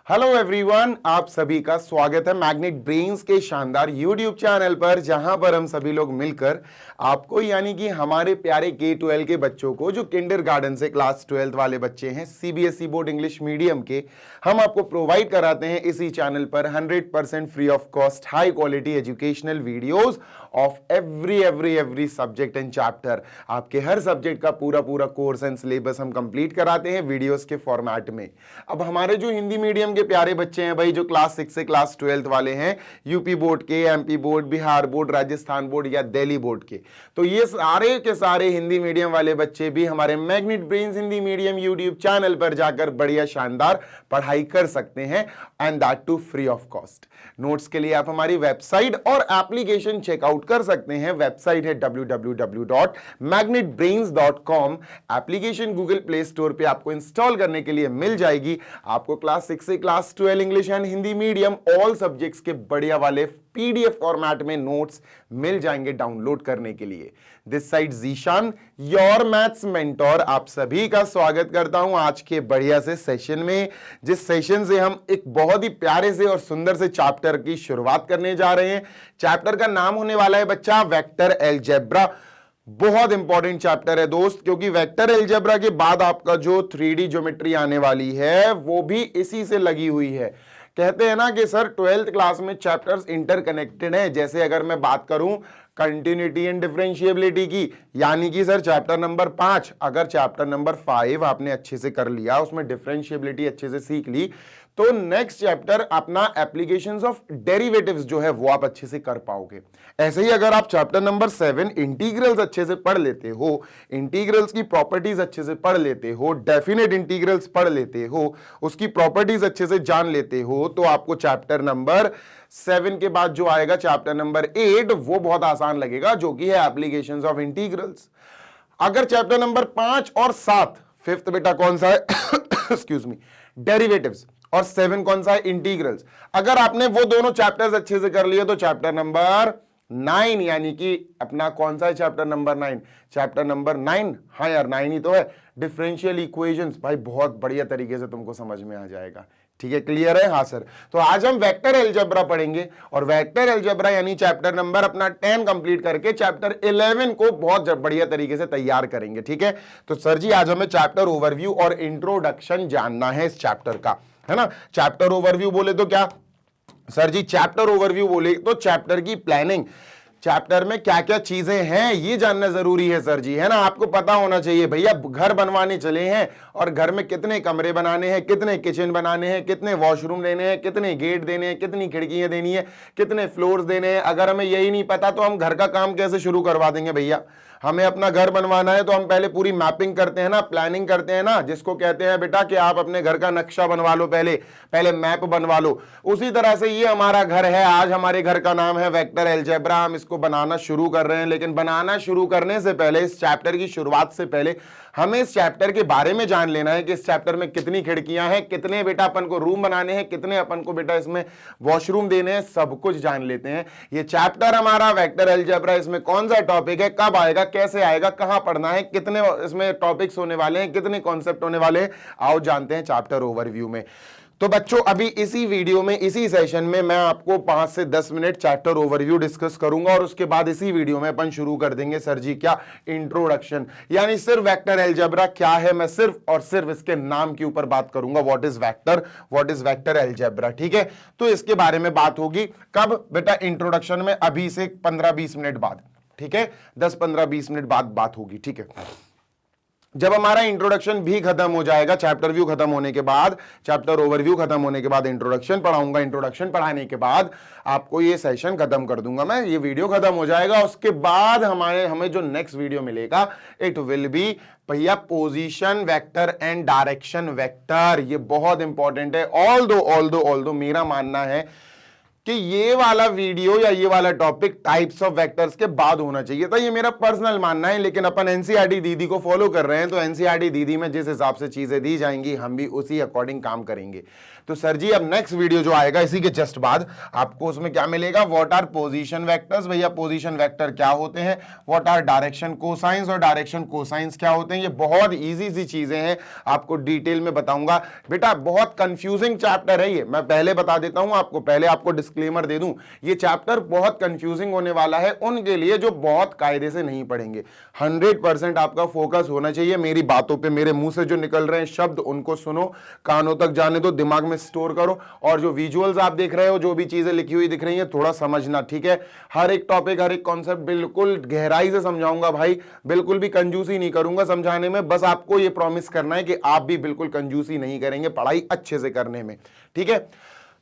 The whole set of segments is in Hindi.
हेलो एवरीवन, आप सभी का स्वागत है मैग्नेट ब्रेन्स के शानदार यूट्यूब चैनल पर, जहां पर हम सभी लोग मिलकर आपको यानी कि हमारे प्यारे K-12 के बच्चों को, जो किंडरगार्टन से क्लास 12 वाले बच्चे हैं CBSE बोर्ड इंग्लिश मीडियम के, हम आपको प्रोवाइड कराते हैं इसी चैनल पर 100% free of cost high quality educational videos of every subject and chapter. आपके हर सब्जेक्ट का पूरा कोर्स एंड सिलेबस हम कंप्लीट कराते हैं वीडियोस के फॉर्मेट में। अब हमारे जो हिंदी मीडियम के प्यारे बच्चे हैं भाई, जो क्लास 6 से क्लास 12 वाले हैं, यूपी बोर्ड के, MP board, Bihar board, Rajasthan board या दिल्ली बोर्ड के, तो ये सारे के सारे हिंदी मीडियम वाले बच्चे भी हमारे magnet brains Hindi medium YouTube channel पर जाकर बढ़िया शानदार पढ़ाई कर सकते हैं, and that too free of cost. Notes के लिए आप हमारी वेबसाइट और एप्लीकेशन चेकआउट कर सकते हैं। वेबसाइट है www.magnetbrains.com। Application Google play store पे आपको इंस्टॉल करने के लिए मिल जाएगी। आपको क्लास 6 से class 12 English and Hindi medium all subjects के बढ़िया वाले पीडीएफ फॉर्मेट में नोट्स मिल जाएंगे डाउनलोड करने के लिए। This side Zeeshan, your maths mentor, आप सभी का स्वागत करता हूं आज के बढ़िया से सेशन में, जिस सेशन से हम एक बहुत ही प्यारे से और सुंदर से चैप्टर की शुरुआत करने जा रहे हैं। चैप्टर का नाम होने वाला है बच्चा वेक्टर अलजेब्रा। बहुत इंपॉर्टेंट चैप्टर है दोस्त, क्योंकि वेक्टर अलजेब्रा के बाद आपका जो 3D ज्योमेट्री आने वाली है वो भी इसी से लगी हुई है। कहते हैं ना कि सर 12th क्लास में चैप्टर्स इंटरकनेक्टेड हैं। जैसे अगर मैं बात करूं कंटिन्यूटी एंड डिफरेंशिएबिलिटी की, यानी कि सर चैप्टर नंबर 5, अगर चैप्टर नंबर 5 आपने अच्छे से कर लिया, उसमें डिफरेंशिएबिलिटी अच्छे से सीख ली, तो नेक्स्ट चैप्टर अपना एप्लीकेशंस ऑफ डेरिवेटिव्स जो है वो आप अच्छे से कर पाओगे। ऐसे ही अगर आप चैप्टर नंबर 7 इंटीग्रल्स अच्छे से पढ़ लेते हो, इंटीग्रल्स की प्रॉपर्टीज अच्छे से पढ़ लेते हो, डेफिनेट इंटीग्रल्स पढ़ लेते हो, उसकी प्रॉपर्टीज अच्छे से जान लेते हो, तो आपको चैप्टर नंबर 7 के बाद जो आएगा चैप्टर नंबर 8 वो बहुत आसान लगेगा, जो कि है एप्लीकेशंस ऑफ इंटीग्रल्स। अगर चैप्टर नंबर 5 और 7, 5th बेटा कौन सा है एक्सक्यूज मी, डेरिवेटिव्स, और 7 कौन सा है, इंटीग्रल्स। अगर आपने वो दोनों चैप्टर्स अच्छे से कर लिए तो चैप्टर नंबर 9, यानी कि अपना कौन सा है चैप्टर नंबर 9, चैप्टर नंबर 9, हाँ यार 9 ही तो है, डिफरेंशियल इक्वेशंस, भाई बहुत बढ़िया तरीके से तुमको समझ में आ जाएगा। ठीक है, क्लियर है? हाँ सर। तो आज हम वेक्टर अलजेब्रा पढ़ेंगे, और वेक्टर अलजेब्रा यानी चैप्टर नंबर अपना 10 कंप्लीट करके चैप्टर 11 को बहुत बढ़िया तरीके से तैयार करेंगे। ठीक है, तो सर जी आज हमें चैप्टर ओवरव्यू और इंट्रोडक्शन जानना है इस चैप्टर का, है ना। चैप्टर ओवरव्यू बोले तो क्या सर जी, चैप्टर ओवरव्यू बोले तो चैप्टर की प्लानिंग, चैप्टर में क्या क्या चीजें हैं ये जानना जरूरी है सर जी, है ना। आपको पता होना चाहिए भैया, घर बनवाने चले हैं और घर में कितने कमरे बनाने हैं, कितने किचन बनाने हैं, कितने वॉशरूम देने हैं, कितने गेट देने हैं, कितनी खिड़कियां देनी है, कितने फ्लोर्स देने हैं। अगर हमें यही नहीं पता तो हम घर का काम कैसे शुरू करवा देंगे भैया। हमें अपना घर बनवाना है तो हम पहले पूरी मैपिंग करते हैं ना, प्लानिंग करते हैं ना, जिसको कहते हैं बेटा कि आप अपने घर का नक्शा बनवा लो, पहले मैप बनवा लो। उसी तरह से ये हमारा घर है, आज हमारे घर का नाम है वेक्टर अलजेब्रा, हम इसको बनाना शुरू कर रहे हैं। लेकिन बनाना शुरू करने से पहले, इस चैप्टर की शुरुआत से पहले, हमें इस चैप्टर के बारे में जान लेना है कि इस चैप्टर में कितनी खिड़कियां हैं, कितने बेटा अपन को रूम बनाने हैं, कितने अपन को बेटा इसमें वॉशरूम देने हैं, सब कुछ जान लेते हैं। ये चैप्टर हमारा वेक्टर अलजेब्रा, इसमें कौन सा टॉपिक है, कब आएगा, कैसे आएगा, कहां पढ़ना है, कितने इसमें टॉपिक्स होने वाले हैं, कितने कॉन्सेप्ट होने वाले हैं, आओ जानते हैं चैप्टर ओवरव्यू में। तो बच्चों अभी इसी वीडियो में, इसी सेशन में मैं आपको 5 से 10 मिनट चैप्टर ओवरव्यू डिस्कस करूंगा, और उसके बाद इसी वीडियो में अपन शुरू कर देंगे सर जी क्या, इंट्रोडक्शन, यानी सिर्फ वेक्टर अलजेब्रा क्या है, मैं सिर्फ और सिर्फ इसके नाम के ऊपर बात करूंगा। What is vector algebra. ठीक है, तो इसके बारे में बात होगी कब बेटा, इंट्रोडक्शन में, अभी से 15-20 मिनट बाद। ठीक है, 10-15-20 मिनट बाद बात होगी। ठीक है, जब हमारा इंट्रोडक्शन भी खत्म हो जाएगा, चैप्टर व्यू खत्म होने के बाद, चैप्टर ओवरव्यू खत्म होने के बाद इंट्रोडक्शन पढ़ाऊंगा। इंट्रोडक्शन पढ़ाने के बाद आपको ये सेशन खत्म कर दूंगा मैं, ये वीडियो खत्म हो जाएगा। उसके बाद हमें जो नेक्स्ट वीडियो मिलेगा, इट विल बी भैया position vector and direction vector. ये बहुत इंपॉर्टेंट है। ऑल दो मेरा मानना है कि ये वाला वीडियो या ये वाला टॉपिक टाइप्स ऑफ वेक्टर्स के बाद होना चाहिए था। ये मेरा पर्सनल मानना है, लेकिन अपन एनसीईआरटी दीदी को फॉलो कर रहे हैं, तो एनसीईआरटी दीदी में जिस हिसाब से चीजें दी जाएंगी हम भी उसी अकॉर्डिंग काम करेंगे। तो सर जी अब नेक्स्ट वीडियो जो आएगा इसी के जस्ट बाद आपको उसमें क्या मिलेगा, व्हाट आर पोजीशन वेक्टर्स। भैया पोजीशन वेक्टर क्या होते हैं, व्हाट आर डायरेक्शन कोसाइंस और डायरेक्शन कोसाइंस क्या होते हैं। ये बहुत इजी सी चीजें हैं, आपको डिटेल में बताऊंगा। बेटा बहुत कंफ्यूजिंग चैप्टर है ये, मैं पहले बता देता हूं आपको, पहले आपको डिस्क्लेमर दे दूं, ये चैप्टर बहुत कंफ्यूजिंग होने वाला है उनके लिए जो बहुत कायदे से नहीं पढ़ेंगे। 100% आपका फोकस होना चाहिए मेरी बातों पे, मेरे मुंह से जो निकल रहे हैं शब्द उनको सुनो, कानों तक जाने दो, दिमाग में स्टोर करो, और जो विजुअल्स आप देख रहे हो, जो भी चीजें लिखी हुई दिख रही हैं, थोड़ा समझना, ठीक है। हर एक टॉपिक, हर एक कॉन्सेप्ट बिल्कुल गहराई से समझाऊंगा भाई, बिल्कुल भी कंजूसी नहीं करूंगा समझाने में। बस आपको ये प्रॉमिस करना है कि आप भी बिल्कुल कंजूसी नहीं करेंगे पढ़ाई अच्छे से करने में, ठीक है।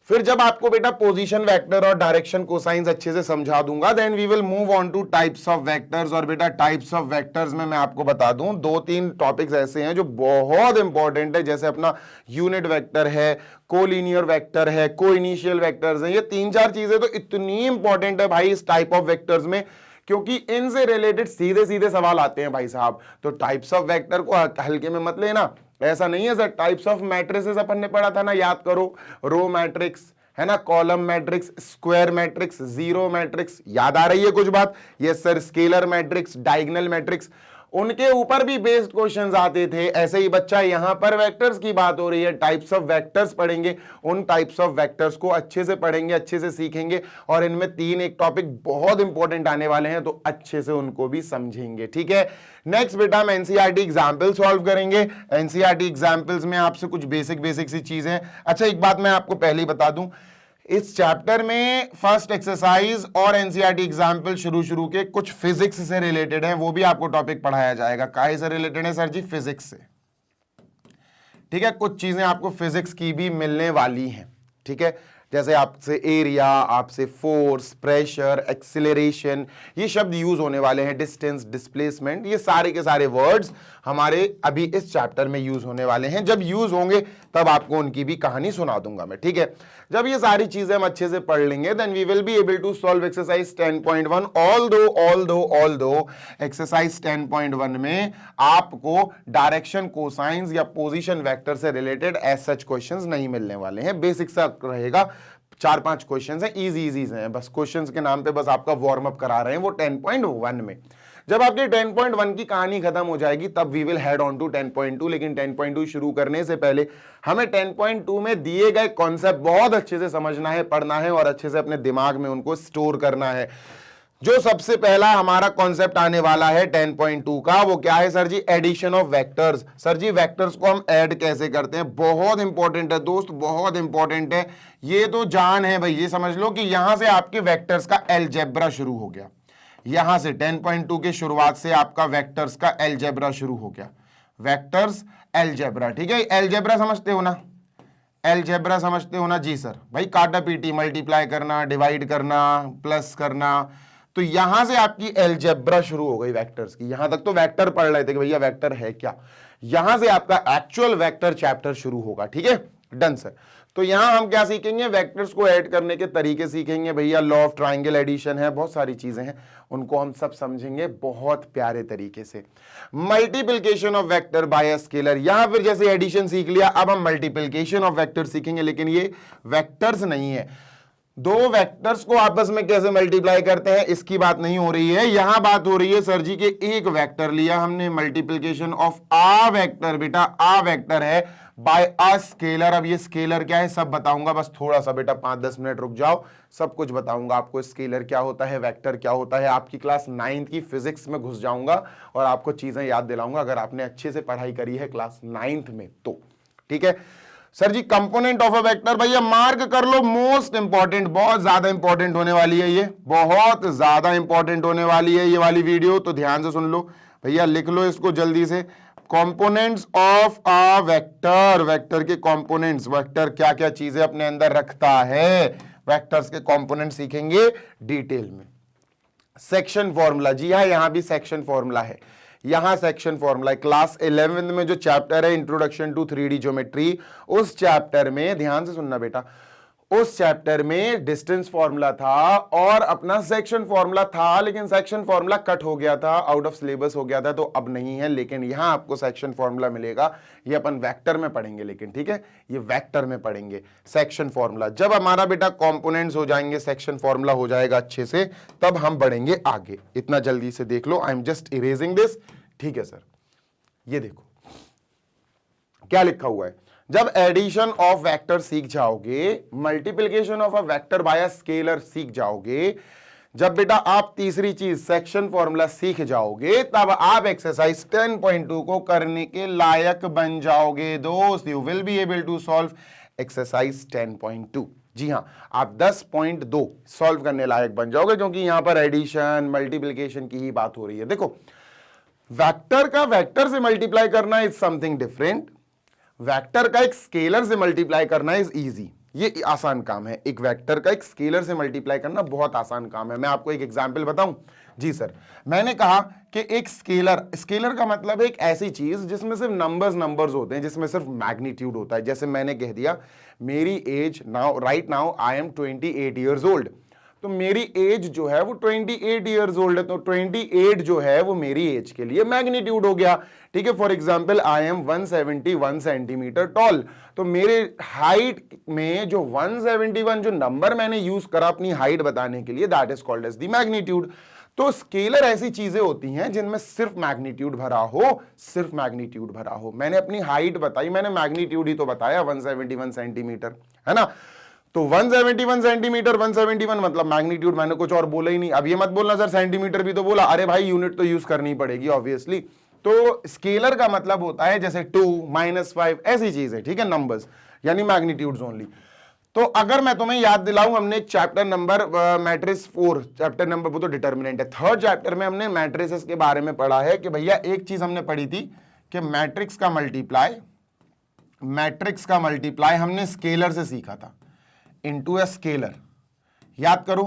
फिर जब आपको बेटा पोजीशन वेक्टर और डायरेक्शन कोसाइंस अच्छे से समझा दूंगा, then we will move on to types of vectors. और बेटा टाइप्स ऑफ वेक्टर्स में मैं आपको बता दूं 2-3 टॉपिक्स ऐसे हैं जो बहुत इंपॉर्टेंट है, जैसे अपना यूनिट वेक्टर है, कोलिनियर वेक्टर है, कोइनिशियल वेक्टर्स हैं। ये 3-4 चीजें तो इतनी इंपॉर्टेंट है भाई इस टाइप ऑफ वेक्टर्स में, क्योंकि इनसे रिलेटेड सीधे सीधे सवाल आते हैं भाई साहब। तो टाइप्स ऑफ वेक्टर को हल्के में मत लेना, ऐसा नहीं है सर। टाइप्स ऑफ मैट्रिसेस अपन ने पढ़ा था ना, याद करो, रो मैट्रिक्स है ना, column matrix, square matrix, zero matrix, याद आ रही है कुछ बात? Yes sir. Scalar matrix, diagonal matrix, उनके ऊपर भी बेस्ड क्वेश्चंस आते थे। ऐसे ही बच्चा यहां पर वेक्टर्स की बात हो रही है, टाइप्स ऑफ वेक्टर्स पढ़ेंगे, उन टाइप्स ऑफ वेक्टर्स को अच्छे से पढ़ेंगे, अच्छे से सीखेंगे, और इनमें 3 एक टॉपिक बहुत इंपॉर्टेंट आने वाले हैं, तो अच्छे से उनको भी समझेंगे, ठीक है। नेक्स्ट बेटा हम एनसीईआरटी एग्जाम्पल सॉल्व करेंगे। एनसीईआरटी एग्जाम्पल्स में आपसे कुछ बेसिक सी चीजें। अच्छा एक बात मैं आपको पहले ही बता दूं, इस चैप्टर में फर्स्ट एक्सरसाइज और एनसीईआरटी एग्जाम्पल शुरू के कुछ फिजिक्स से रिलेटेड है, वो भी आपको टॉपिक पढ़ाया जाएगा। काहे से रिलेटेड है सर जी? फिजिक्स से, ठीक है। कुछ चीजें आपको फिजिक्स की भी मिलने वाली हैं, ठीक है। जैसे आपसे एरिया, आपसे फोर्स, प्रेशर, एक्सिलरेशन, ये शब्द यूज होने वाले हैं, डिस्टेंस, डिस्प्लेसमेंट, ये सारे के सारे वर्ड्स हमारे अभी इस चैप्टर में यूज होने वाले हैं। जब यूज होंगे तब आपको उनकी भी कहानी सुना दूंगा मैं, ठीक है। जब ये सारी चीजें हम अच्छे से पढ़ लेंगे, then we will be able to solve exercise 10.1। Although exercise 10.1 में आपको डायरेक्शन कोसाइंस या पोजीशन वेक्टर से रिलेटेड एज सच क्वेश्चंस नहीं मिलने वाले हैं। बेसिक सा रहेगा, 4-5 क्वेश्चंस हैं, इजी हैं, बस क्वेश्चंस के नाम पे बस आपका वार्म अप करा रहे हैं वो 10.1 में। जब आपके 10.1 की कहानी खत्म हो जाएगी तब we will head on to 10.2। लेकिन 10.2 शुरू करने से पहले हमें 10.2 में दिए गए कॉन्सेप्ट बहुत अच्छे से समझना है, पढ़ना है और अच्छे से अपने दिमाग में उनको स्टोर करना है। जो सबसे पहला हमारा कॉन्सेप्ट आने वाला है 10.2 का, वो क्या है sir ji? Addition of vectors. Sir ji vectors को हम ऐड कैसे करते हैं? बहुत इंपॉर्टेंट है दोस्त, बहुत इंपॉर्टेंट है, ये तो जान है भाई। ये समझ लो कि यहां से आपके वेक्टर्स का अलजेब्रा शुरू हो गया, यहां से 10.2 के शुरुआत से आपका वेक्टर्स का अलजेब्रा शुरू हो गया। वेक्टर्स अलजेब्रा, ठीक है। अलजेब्रा समझते हो ना? अलजेब्रा समझते हो ना? जी सर। भाई काटा पीटी, मल्टीप्लाई करना, डिवाइड करना, प्लस करना, तो यहां से आपकी अलजेब्रा शुरू हो गई वेक्टर्स की। यहां तक तो वेक्टर पढ़ रहे थे कि भैया वेक्टर है क्या, यहां से आपका एक्चुअल वेक्टर चैप्टर शुरू होगा, ठीक है। Done sir. तो यहां हम क्या सीखेंगे? वेक्टर्स को ऐड करने के तरीके सीखेंगे भैया। लॉ ऑफ ट्राइंगल एडिशन है, बहुत सारी चीजें हैं, उनको हम सब समझेंगे बहुत प्यारे तरीके से। Multiplication of vector by a scalar, यहां फिर जैसे एडिशन सीख लिया, अब हम मल्टीप्लिकेशन ऑफ वेक्टर सीखेंगे, लेकिन ये वेक्टर्स नहीं है। दो वेक्टर्स को आपस में कैसे मल्टीप्लाई करते हैं इसकी बात नहीं हो रही है, यहां बात हो रही है सर जी के एक वेक्टर लिया हमने, मल्टीप्लिकेशन ऑफ आ वेक्टर। बेटा आ वेक्टर है बाय अ स्केलर। अब ये स्केलर क्या है सब बताऊंगा, बस थोड़ा सा बेटा 5-10 मिनट रुक जाओ, सब कुछ बताऊंगा आपको। स्केलर क्या होता है, वेक्टर क्या होता है, आपकी क्लास 9th की फिजिक्स में घुस जाऊंगा और आपको चीजें याद दिलाऊंगा, अगर आपने अच्छे से पढ़ाई करी है क्लास 9th में तो, ठीक है। Sir ji component of a vector, भैया मार्क कर लो, मोस्ट इंपॉर्टेंट, बहुत ज्यादा इंपॉर्टेंट होने वाली है, ये बहुत ज्यादा इंपॉर्टेंट होने वाली है ये वाली वीडियो, तो ध्यान से सुन लो भैया, लिख लो इसको जल्दी से। Components of a vector, vector के कंपोनेंट्स, वेक्टर क्या क्या चीजें अपने अंदर रखता है, वेक्टर्स के कंपोनेंट सीखेंगे डिटेल में। सेक्शन फॉर्मूला, जी हाँ यहां भी सेक्शन फॉर्मूला है, यहां सेक्शन फॉर्मूला है। क्लास 11 में जो चैप्टर है इंट्रोडक्शन टू 3D ज्योमेट्री, उस चैप्टर में ध्यान से सुनना बेटा, उस चैप्टर में डिस्टेंस फॉर्मूला था और अपना सेक्शन फॉर्मूला था, लेकिन सेक्शन फॉर्मूला कट हो गया था, आउट ऑफ सिलेबस हो गया था, तो अब नहीं है। लेकिन यहां आपको सेक्शन फॉर्मूला मिलेगा, ये अपन वेक्टर में पढ़ेंगे, लेकिन ठीक है, ये वेक्टर में पढ़ेंगे सेक्शन फॉर्मूला। जब हमारा बेटा कंपोनेंट्स हो जाएंगे, सेक्शन फॉर्मूला हो जाएगा अच्छे से, तब हम बढ़ेंगे आगे। इतना जल्दी से देख लो, I am just erasing this. ठीक है सर, ये देखो क्या लिखा हुआ है। जब एडिशन ऑफ वेक्टर सीख जाओगे, multiplication of a vector by a scalar सीख जाओगे, जब बेटा आप तीसरी चीज सेक्शन फॉर्मूला सीख जाओगे, तब आप एक्सरसाइज 10.2 को करने के लायक बन जाओगे दोस्त। You will be able to solve exercise 10.2। जी हां, आप 10.2 सॉल्व करने लायक बन जाओगे, क्योंकि यहां पर एडिशन मल्टीप्लिकेशन की ही बात हो रही है। देखो, वेक्टर का वेक्टर से मल्टीप्लाई करना इज समथिंग डिफरेंट, वेक्टर का एक स्केलर से मल्टीप्लाई करना इज इजी। ये आसान काम है, एक वेक्टर का एक स्केलर से मल्टीप्लाई करना बहुत आसान काम है। मैं आपको एक एग्जांपल बताऊं। जी सर, मैंने कहा कि एक स्केलर का मतलब है एक ऐसी चीज जिसमें सिर्फ नंबर्स होते हैं, जिसमें सिर्फ मैग्नीट्यूड होता है। जैसे मैंने कह दिया मेरी age right now I am 28 years old, तो मेरी एज जो है वो 28 ईयर्स ओल्ड है, तो 28 जो है वो मेरी एज के लिए मैग्नीट्यूड हो गया। ठीक है, for example I am 171 centimetre toll, तो मेरे हाइट में जो 171 जो नंबर मैंने यूज करा अपनी हाइट बताने के लिए, that is called as the magnitude. तो स्केलर ऐसी चीजें होती हैं जिनमें सिर्फ मैग्नीट्यूड भरा हो, सिर्फ मैग्नीट्यूड भरा हो। मैंने अपनी हाइट बताई, मैंने मैग्नीट्यूड ही तो बताया 171 सेंटीमीटर, है ना। तो 171 सेंटीमीटर, 171 मतलब मैग्नीट्यूड, मैंने कुछ और बोला ही नहीं। अब ये मत बोलना सर सेंटीमीटर भी तो बोला, अरे भाई यूनिट तो यूज करनी पड़ेगी ऑब्वियसली। तो स्केलर का मतलब होता है जैसे 2, -5 ऐसी चीज है, ठीक है, नंबर्स यानी मैग्नीट्यूड्स ओनली। तो अगर मैं तुम्हें याद दिलाऊं, हमने एक chapter number matrix 4 chapter number, वो तो डिटर्मिनेंट है, 3rd चैप्टर में हमने मैट्रिसेस के बारे में पढ़ा है कि भैया एक चीज हमने पढ़ी थी कि मैट्रिक्स का मल्टीप्लाई हमने स्केलर से सीखा था, इनटू ए स्केलर। याद करो,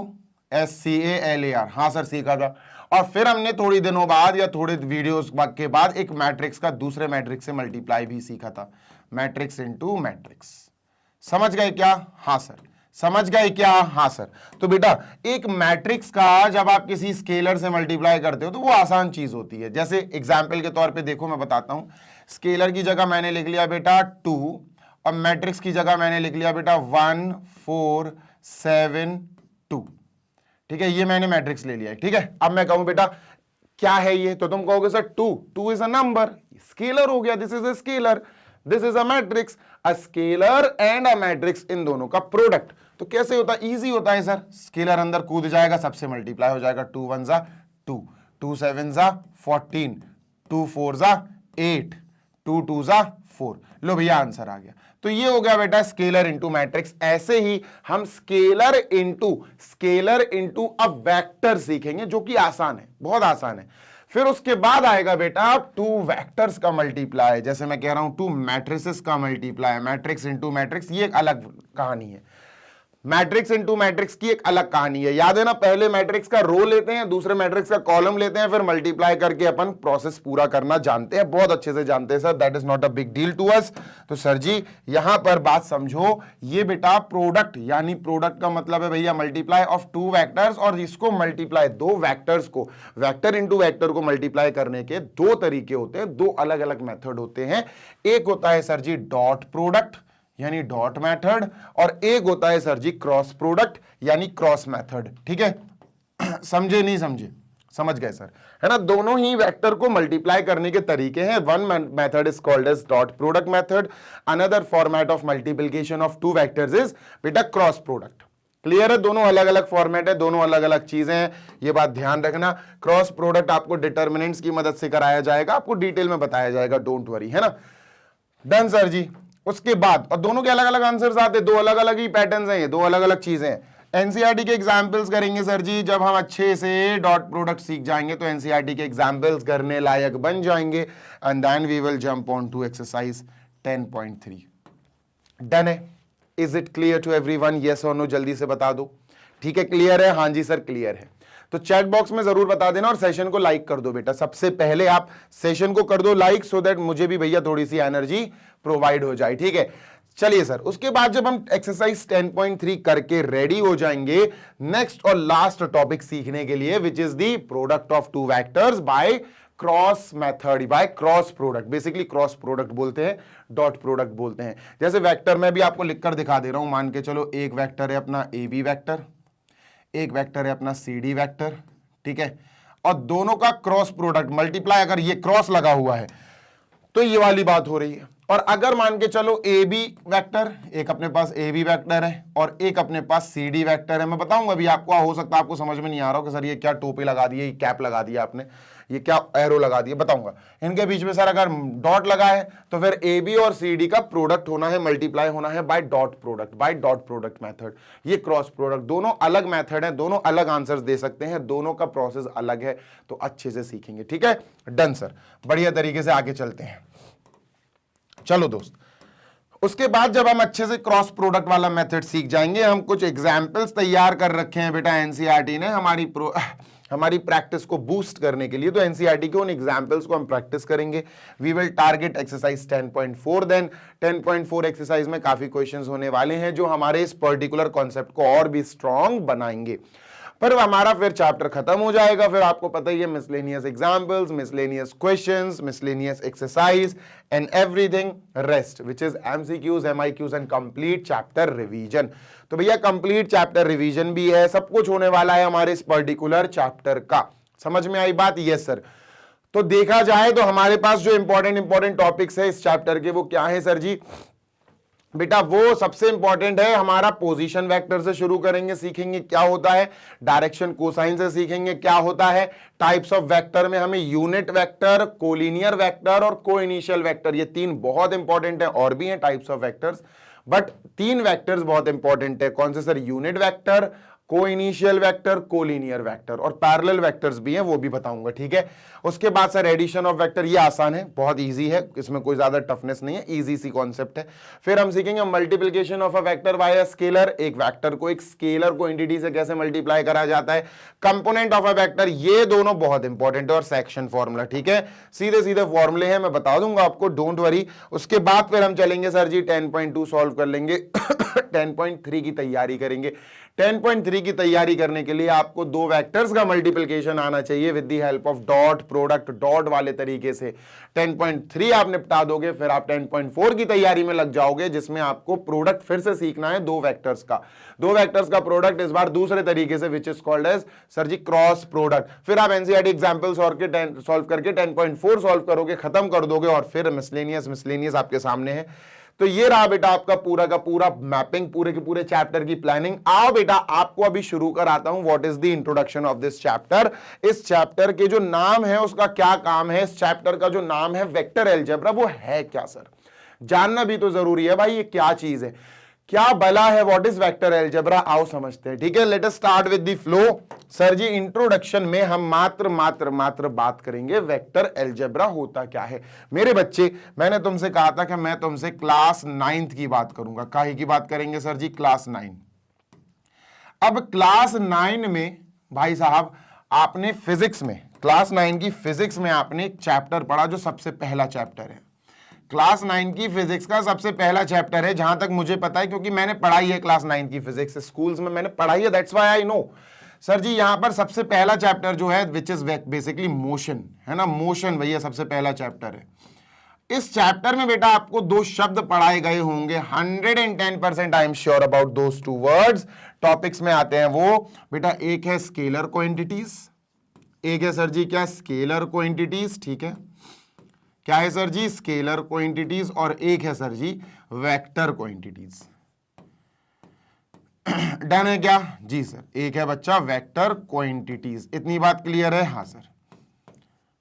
SCALAR, हाँ सर सीखा था। और फिर हमने थोड़ी दिनों बाद या थोड़े वीडियोस के बाद एक मैट्रिक्स का दूसरे मैट्रिक्स से मल्टीप्लाई भी सीखा था, मैट्रिक्स इनटू मैट्रिक्स। समझ गए क्या? हाँ सर। समझ गए क्या? हाँ सर। तो बेटा एक मैट्रिक्स का जब आप किसी स्केलर से मल्टीप्लाई करते हो तो वो आसान चीज होती है। जैसे एग्जाम्पल के तौर पे देखो, मैं बताता हूं, स्केलर की जगह मैंने लिख लिया बेटा 2 और मैट्रिक्स की जगह मैंने लिख लिया बेटा 1 4 7 2। ठीक है, ये मैंने मैट्रिक्स ले लिया है। ठीक है, अब मैं कहूं बेटा क्या है ये, तो तुम कहोगे sir 2 is a number, scalar हो गया, this is a scalar, this is a matrix. A scalar and a matrix, इन दोनों का प्रोडक्ट। तो कैसे होता है? इजी होता है सर, स्केलर अंदर कूद जाएगा, सबसे मल्टीप्लाई हो जाएगा, 2 1 जा 2, 2 7 जा 14, 2 4 जा 8, 2 2 जा 4। लो भैया आंसर आ गया। तो ये हो गया बेटा स्केलर इनटू मैट्रिक्स। ऐसे ही हम स्केलर इनटू अ वेक्टर सीखेंगे, जो कि आसान है, बहुत आसान है। फिर उसके बाद आएगा बेटा 2 वेक्टर्स का मल्टीप्लाई, जैसे मैं कह रहा हूं 2 मैट्रिसेस का मल्टीप्लाई, मैट्रिक्स इनटू मैट्रिक्स, ये एक अलग कहानी है। मैट्रिक्स इनटू मैट्रिक्स की एक अलग कहानी है, याद है ना। पहले मैट्रिक्स का रो लेते हैं, दूसरे मैट्रिक्स का कॉलम लेते हैं, फिर मल्टीप्लाई करके अपन प्रोसेस पूरा करना जानते हैं, बहुत अच्छे से जानते हैं sir, that is not a big deal to us. तो सर जी यहां पर बात समझो, ये बेटा प्रोडक्ट, यानी प्रोडक्ट का मतलब है भैया मल्टीप्लाई ऑफ 2 वेक्टर्स, और इसको मल्टीप्लाई 2 वेक्टर्स को, वेक्टर इनटू वेक्टर को मल्टीप्लाई करने के 2 तरीके होते हैं, 2 अलग अलग मेथड होते हैं। एक होता है सर जी डॉट प्रोडक्ट यानी डॉट मेथड, और एक होता है सर जी क्रॉस प्रोडक्ट यानी क्रॉस मेथड। ठीक है, समझे नहीं समझे? समझ गए सर, है ना। दोनों ही वेक्टर को मल्टीप्लाई करने के तरीके हैं। One method is called as dot product method, another format of multiplication of 2 vectors is बेटा क्रॉस प्रोडक्ट। क्लियर है? दोनों अलग अलग फॉर्मेट है, दोनों अलग अलग चीजें हैं, ये बात ध्यान रखना। क्रॉस प्रोडक्ट आपको डिटर्मिनेंट्स की मदद से कराया जाएगा, आपको डिटेल में बताया जाएगा, डोंट वरी, है ना। डन सर जी। उसके बाद, और दोनों के अलग अलग आंसर्स आते, 2 अलग अलग ही पैटर्न्स हैं, ये 2 अलग अलग चीजें हैं। एनसीईआरटी के एग्जाम्पल्स करेंगे सर जी, जब हम अच्छे से डॉट प्रोडक्ट सीख जाएंगे तो एनसीईआरटी के एग्जाम्पल्स करने लायक बन जाएंगे। And then we will jump on to exercise 10.3। Done है? Is it clear to everyone? Yes और नो जल्दी से बता दो। ठीक है, क्लियर है? हाँ जी सर क्लियर है। तो चैट बॉक्स में जरूर बता देना, और सेशन को लाइक कर दो बेटा, सबसे पहले आप सेशन को कर दो लाइक, सो दैट मुझे भी भैया थोड़ी सी एनर्जी प्रोवाइड हो जाए। ठीक है, चलिए सर, उसके बाद जब हम एक्सरसाइज 10.3 करके रेडी हो जाएंगे नेक्स्ट और लास्ट टॉपिक सीखने के लिए, which is the product of two vectors by cross method, by cross product. Basically cross product बोलते हैं, डॉट प्रोडक्ट बोलते हैं। जैसे वेक्टर में भी आपको लिखकर दिखा दे रहा हूं, मान के चलो एक वेक्टर है अपना ए बी वैक्टर, एक वेक्टर है अपना सी डी वैक्टर, ठीक है, और दोनों का क्रॉस प्रोडक्ट मल्टीप्लाई, अगर ये क्रॉस लगा हुआ है तो ये वाली बात हो रही है। और अगर मान के चलो ए बी वेक्टर, एक अपने पास ए बी वेक्टर है और एक अपने पास सी डी वेक्टर है, मैं बताऊंगा अभी आपको, हो सकता है आपको समझ में नहीं आ रहा हो कि सर ये क्या टोपी लगा दी है, ये कैप लगा दिया आपने, ये क्या एरो लगा दिया, बताऊंगा। इनके बीच में सर अगर डॉट लगा है तो फिर ए बी और सी डी का प्रोडक्ट होना है, मल्टीप्लाई होना है by dot product, by dot product method. ये क्रॉस प्रोडक्ट, दोनों अलग मेथड है, दोनों अलग आंसर्स दे सकते हैं, दोनों का प्रोसेस अलग है, तो अच्छे से सीखेंगे, ठीक है। डन सर, बढ़िया तरीके से आगे चलते हैं। चलो दोस्त, उसके बाद जब हम अच्छे से क्रॉस प्रोडक्ट वाला मेथड सीख जाएंगे, हम कुछ एग्जाम्पल्स तैयार कर रखे हैं बेटा एनसीईआरटी ने हमारी प्रैक्टिस को बूस्ट करने के लिए, तो एनसीईआरटी के उन एग्जाम्पल्स को हम प्रैक्टिस करेंगे। We will target exercise 10.4, then 10.4 exercise में काफी क्वेश्चंस होने वाले हैं जो हमारे इस पर्टिकुलर कॉन्सेप्ट को और भी स्ट्रांग बनाएंगे। पर हमारा फिर चैप्टर खत्म हो जाएगा, फिर आपको पता ही है miscellaneous examples, miscellaneous questions, miscellaneous exercise and everything rest which is MCQs, MIQs and complete chapter revision. तो भैया कंप्लीट चैप्टर रिवीजन भी है, सब कुछ होने वाला है हमारे इस पर्टिकुलर चैप्टर का। समझ में आई बात? Yes sir. तो देखा जाए तो हमारे पास जो इंपॉर्टेंट टॉपिक्स है इस चैप्टर के, वो क्या है सर जी? बेटा वो सबसे इंपॉर्टेंट है हमारा पोजीशन वेक्टर से शुरू करेंगे, सीखेंगे क्या होता है, डायरेक्शन कोसाइन से सीखेंगे क्या होता है, टाइप्स ऑफ वेक्टर में हमें यूनिट वेक्टर, कोलिनियर वेक्टर और को इनिशियल वेक्टर, ये तीन बहुत इंपॉर्टेंट है, और भी हैं टाइप्स ऑफ वेक्टर्स, बट तीन वेक्टर्स बहुत इंपॉर्टेंट है। कौन से सर? यूनिट वेक्टर, को इनिशियल वेक्टर, कोलिनियर वेक्टर, और पैरेलल वेक्टर्स भी हैं, वो भी बताऊंगा, ठीक है। उसके बाद सर एडिशन ऑफ वेक्टर, ये आसान है, बहुत इजी है, इसमें कोई ज्यादा टफनेस नहीं है, इजी सी कॉन्सेप्ट है। फिर हम सीखेंगे multiplication of a vector by a scalar, एक वेक्टर को एक स्केलर क्वांटिटी से कैसे मल्टीप्लाई करा जाता है, कंपोनेंट ऑफ अ वेक्टर, ये दोनों बहुत इंपॉर्टेंट है, और सेक्शन फॉर्मूला, ठीक है, सीधे सीधे फॉर्मूले हैं, मैं बता दूंगा आपको, डोंट वरी। उसके बाद फिर हम चलेंगे सर जी 10.2 सॉल्व कर लेंगे 10.3 की तैयारी करेंगे। 10.3 की तैयारी करने के लिए आपको दो वेक्टर्स का मल्टीप्लिकेशन आना चाहिए with the help of dot product, dot वाले तरीके से 10.3 आप निपटा दोगे, फिर आप 10.4 की तैयारी में लग जाओगे, जिसमें आपको प्रोडक्ट फिर से सीखना है दो वेक्टर्स का प्रोडक्ट, इस बार दूसरे तरीके से, which is called as sir ji cross product. फिर आप एनसीईआरटी एग्जांपल सॉल्व करके 10.4 सॉल्व करोगे, खत्म कर दोगे, और फिर मिसलेनियस आपके सामने है। तो ये रहा बेटा आपका पूरा का पूरा मैपिंग, पूरे के पूरे चैप्टर की प्लानिंग। आओ बेटा आपको अभी शुरू कराता हूं what is the introduction of this chapter. इस चैप्टर के जो नाम है उसका क्या काम है, इस चैप्टर का जो नाम है वेक्टर अलजेब्रा, वो है क्या सर? जानना भी तो जरूरी है भाई, ये क्या चीज है, क्या भला है, व्हाट इज वेक्टर अलजेब्रा, आओ समझते हैं, ठीक है। Let us start with the flow. Sir ji introduction में हम मात्र बात करेंगे वेक्टर अलजेब्रा होता क्या है। मेरे बच्चे, मैंने तुमसे कहा था कि मैं तुमसे क्लास 9th की बात करूंगा, काहे की बात करेंगे सर जी? क्लास 9। अब क्लास 9 में भाई साहब आपने फिजिक्स में, क्लास 9 की फिजिक्स में आपने एक चैप्टर पढ़ा जो सबसे पहला चैप्टर है, क्लास 9 की फिजिक्स का सबसे पहला चैप्टर है, जहां तक मुझे पता है, क्योंकि मैंने पढ़ाई है क्लास 9 की फिजिक्स, स्कूल्स में मैंने पढ़ाई है, that's why I know. Sir ji यहां पर सबसे पहला चैप्टर जो है विच इज बेसिकली मोशन, है ना, मोशन भैया सबसे पहला चैप्टर है। इस चैप्टर में बेटा आपको दो शब्द पढ़ाए गए होंगे, 110% I am sure about those two words. Topics में आते हैं वो बेटा, एक है स्केलर क्वांटिटीज, एक है सर जी क्या, स्केलर क्वांटिटीज, ठीक है, क्या है सर जी? स्केलर क्वांटिटीज, और एक है सर जी वेक्टर क्वांटिटीज। डन है क्या जी सर? एक है बच्चा वेक्टर क्वांटिटीज, इतनी बात क्लियर है? हाँ सर।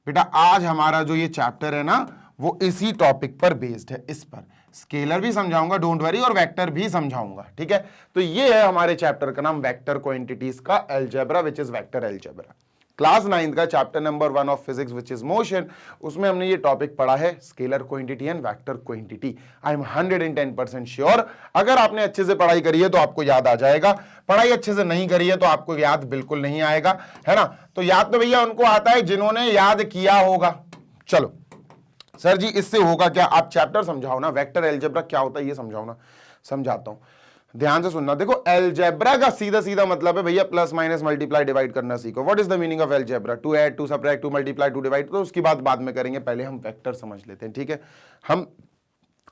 बेटा आज हमारा जो ये चैप्टर है ना, वो इसी टॉपिक पर बेस्ड है, इस पर स्केलर भी समझाऊंगा, डोंट वरी, और वेक्टर भी समझाऊंगा, ठीक है। तो ये है हमारे चैप्टर का नाम, वेक्टर क्वांटिटीज का algebra, which is vector algebra. Class 9 का chapter number 1 of physics which is motion, उसमें हमने ये टॉपिक पढ़ा है scalar quantity and vector quantity. I am 110% sure, अगर आपने अच्छे से पढ़ाई करी है तो आपको याद आ जाएगा, पढ़ाई अच्छे से नहीं करी है तो आपको याद बिल्कुल नहीं आएगा, है ना। तो याद तो भैया उनको आता है जिन्होंने याद किया होगा। चलो सर जी इससे होगा क्या, आप चैप्टर समझाओ ना, वेक्टर अलजेब्रा क्या होता है ये समझाओ ना। समझाता हूं, ध्यान से सुनना। देखो अलजेब्रा का सीधा सीधा मतलब है भैया प्लस माइनस मल्टीप्लाई डिवाइड करना सीखो। What is the meaning of algebra? To add, to subtract, to multiply, to divide. तो उसकी बात बाद में करेंगे, पहले हम वेक्टर समझ लेते हैं, ठीक है। हम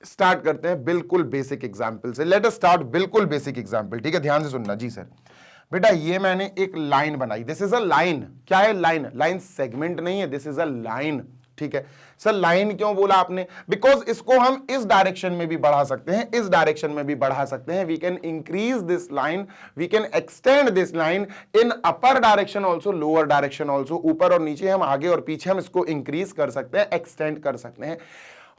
स्टार्ट करते हैं बिल्कुल बेसिक एग्जाम्पल से। लेट अस स्टार्ट बिल्कुल बेसिक एग्जाम्पल, ठीक है, ध्यान से सुनना। जी सर, बेटा ये मैंने एक लाइन बनाई, दिस इज अ लाइन। क्या है लाइन? लाइन सेगमेंट नहीं है, दिस इज अ लाइन, ठीक है। सर लाइन क्यों बोला आपने? बिकॉज इसको हम इस डायरेक्शन में भी बढ़ा सकते हैं, इस डायरेक्शन में भी बढ़ा सकते हैं। We can increase this line, we can extend this line in upper direction also, lower direction also. ऊपर और नीचे, हम आगे और पीछे हम इसको इंक्रीज कर सकते हैं, एक्सटेंड कर सकते हैं।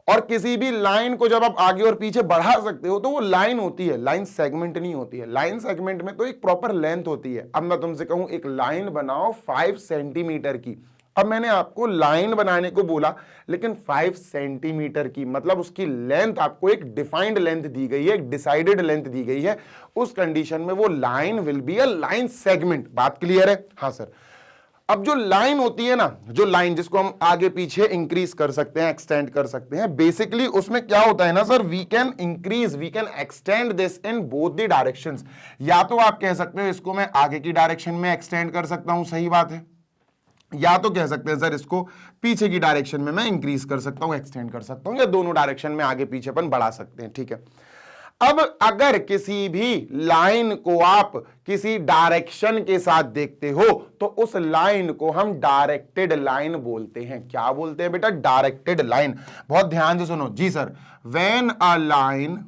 और किसी भी लाइन को जब आप आगे और पीछे बढ़ा सकते हो तो वो लाइन होती है, लाइन सेगमेंट नहीं होती है। लाइन सेगमेंट में तो एक प्रॉपर लेंथ होती है। अब मैं तुमसे कहूं एक लाइन बनाओ 5 सेंटीमीटर की, अब मैंने आपको लाइन बनाने को बोला लेकिन 5 सेंटीमीटर की, मतलब उसकी लेंथ आपको एक डिफाइंड लेंथ दी गई है, एक डिसाइडेड लेंथ दी गई है। उस कंडीशन में वो line will be a line segment. बात क्लियर है? हाँ सर। अब जो लाइन होती है ना, जो लाइन जिसको हम आगे पीछे इंक्रीज कर सकते हैं, एक्सटेंड कर सकते हैं, बेसिकली उसमें क्या होता है ना sir, we can increase, we can extend this in both the directions. या तो आप कह सकते हो इसको मैं आगे की डायरेक्शन में एक्सटेंड कर सकता हूं, सही बात है। या तो कह सकते हैं सर इसको पीछे की डायरेक्शन में मैं इंक्रीज कर सकता हूं, एक्सटेंड कर सकता हूं, या दोनों डायरेक्शन में आगे पीछे अपन बढ़ा सकते हैं, ठीक है। अब अगर किसी भी लाइन को आप किसी डायरेक्शन के साथ देखते हो तो उस लाइन को हम डायरेक्टेड लाइन बोलते हैं। क्या बोलते हैं बेटा? Directed line. बहुत ध्यान से सुनो। जी sir, when a line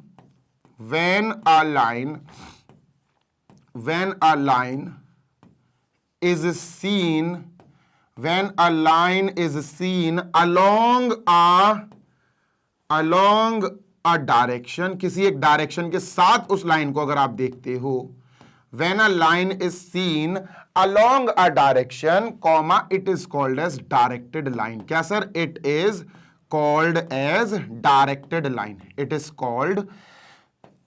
is seen along a direction, किसी एक डायरेक्शन के साथ उस लाइन को अगर आप देखते हो, when a line is seen along a direction, comma, it is called as directed line. क्या sir? It is called as directed line. It is called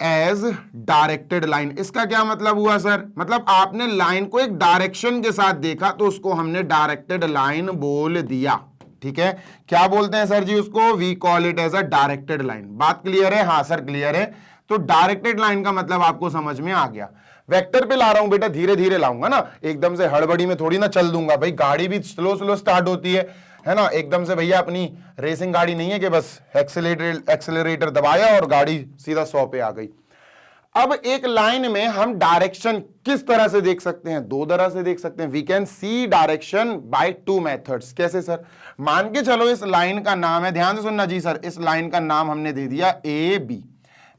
as directed line. इसका क्या मतलब हुआ सर? मतलब आपने लाइन को एक डायरेक्शन के साथ देखा तो उसको हमने डायरेक्टेड लाइन बोल दिया, ठीक है। क्या बोलते हैं सर जी उसको? We call it as a directed line. बात क्लियर है? हाँ सर क्लियर है। तो डायरेक्टेड लाइन का मतलब आपको समझ में आ गया। वेक्टर पे ला रहा हूं बेटा, धीरे धीरे लाऊंगा ना, एकदम से हड़बड़ी में थोड़ी ना चल दूंगा भाई। गाड़ी भी स्लो स्लो स्टार्ट होती है ना, एकदम से भैया अपनी रेसिंग गाड़ी नहीं है कि बस एक्सेलरेटर दबाया और गाड़ी सीधा 100 पे आ गई। अब एक लाइन में हम डायरेक्शन किस तरह से देख सकते हैं? 2 तरह से देख सकते हैं। We can see direction by 2 methods. कैसे सर? मान के चलो इस लाइन का नाम है, ध्यान से सुनना जी सर, इस लाइन का नाम हमने दे दिया ए बी।